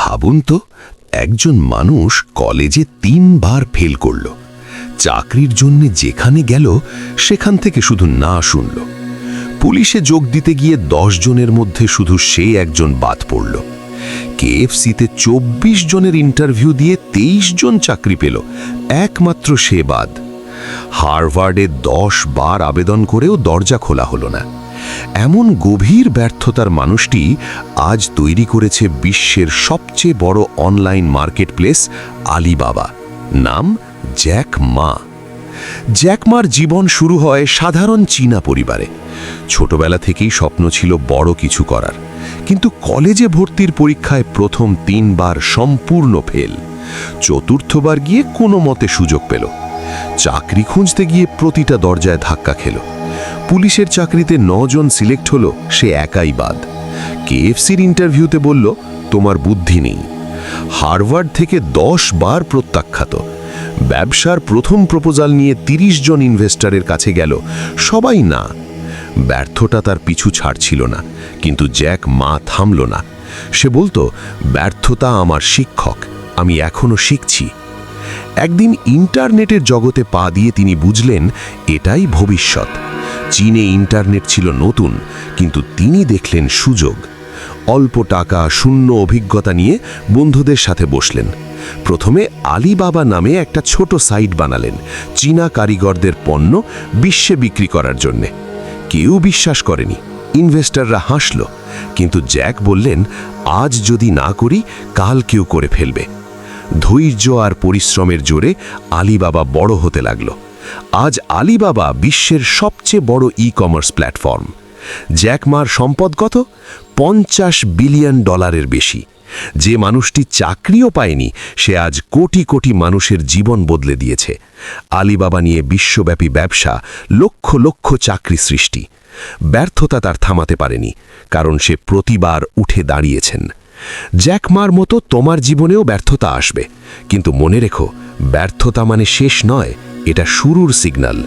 ভাবুন তো, একজন মানুষ কলেজে 3 বার ফেল করল, চাকরির জন্য যেখানে গেল সেখান থেকে শুধু না শুনল। পুলিশে যোগ দিতে গিয়ে 10 জনের মধ্যে শুধু সে একজন বাদ পড়ল। কেএফসিতে 24 জনের ইন্টারভিউ দিয়ে 23 জন চাকরি পেল, একমাত্র সে বাদ। হার্ভার্ডে 10 বার আবেদন করেও দরজা খোলা হলো না। এমন গভীর ব্যর্থতার মানুষটি আজ তৈরি করেছে বিশ্বের সবচেয়ে বড় অনলাইন মার্কেটপ্লেস আলিবাবা। নাম জ্যাক মা। জ্যাক মার জীবন শুরু হয় সাধারণ চীনা পরিবারে। ছোটবেলা থেকেই স্বপ্ন ছিল বড় কিছু করার, কিন্তু কলেজে ভর্তির পরীক্ষায় প্রথম 3 বার সম্পূর্ণ ফেল। চতুর্থবার গিয়ে কোনো মতে সুযোগ পেল। চাকরি খুঁজতে গিয়ে প্রতিটা দরজায় ধাক্কা খেল। পুলিশের চাকরিতে 9 জন সিলেক্ট হলো, সে একাই বাদ। কেএফসির ইন্টারভিউতে বলল, তোমার বুদ্ধি নেই। হার্ভার্ড থেকে 10 বার প্রত্যাখ্যাত। ব্যবসার প্রথম প্রপোজাল নিয়ে 30 জন ইনভেস্টরের কাছে গেল, সবাই না। ব্যর্থতা তার পিছু ছাড়ছিল না, কিন্তু জ্যাক মা থামল না। সে বলতো, ব্যর্থতা আমার শিক্ষক, আমি এখনো শিখছি। একদিন ইন্টারনেটের জগতে পা দিয়ে তিনি বুঝলেন এটাই ভবিষ্যৎ। চীনে ইন্টারনেট ছিল নতুন, কিন্তু তিনি দেখলেন সুযোগ। অল্প টাকা, শূন্য অভিজ্ঞতা নিয়ে বন্ধুদের সাথে বসলেন। প্রথমে আলিবাবা নামে একটা ছোট সাইট বানালেন, চীনা কারিগরদের পণ্য বিশ্বে বিক্রি করার জন্যে। কেউ বিশ্বাস করেনি, ইনভেস্টররা হাসল, কিন্তু জ্যাক বললেন, আজ যদি না করি কাল কেউ করে ফেলবে। ধৈর্য আর পরিশ্রমের জোরে আলিবাবা বড় হতে লাগল। আজ আলিবাবা বিশ্বের সবচেয়ে বড় ই-কমার্স প্ল্যাটফর্ম। জ্যাক মার সম্পদ কত? $50 বিলিয়ন বেশি। যে মানুষটি চাকরিও পায়নি, সে আজ কোটি কোটি মানুষের জীবন বদলে দিয়েছে। আলিবাবা নিয়ে বিশ্বব্যাপী ব্যবসা, লক্ষ লক্ষ চাকরি সৃষ্টি। ব্যর্থতা তার থামাতে পারেনি, কারণ সে প্রতিবার উঠে দাঁড়িয়েছেন। জ্যাক মার মতো তোমার জীবনেও ব্যর্থতা আসবে, কিন্তু মনে রেখো, ব্যর্থতা মানে শেষ নয়, এটা শুরুর সিগন্যাল।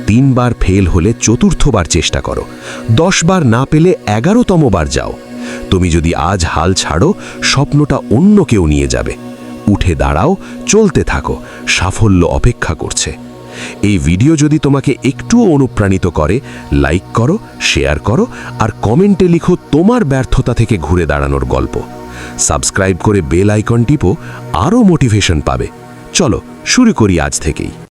3 বার ফেল হলে 4বার চেষ্টা করো, 10 বার না পেলে 11তম বার যাও। তুমি যদি আজ হাল ছাড়ো, স্বপ্নটা অন্য কেউ নিয়ে যাবে। উঠে দাঁড়াও, চলতে থাকো, সাফল্য অপেক্ষা করছে। এই ভিডিও যদি তোমাকে একটুও অনুপ্রাণিত করে, লাইক করো, শেয়ার করো, আর কমেন্টে লিখো তোমার ব্যর্থতা থেকে ঘুরে দাঁড়ানোর গল্প। সাবস্ক্রাইব করে বেল আইকন টিপো, আরও মোটিভেশন পাবে। চলো শুরু করি আজ থেকেই।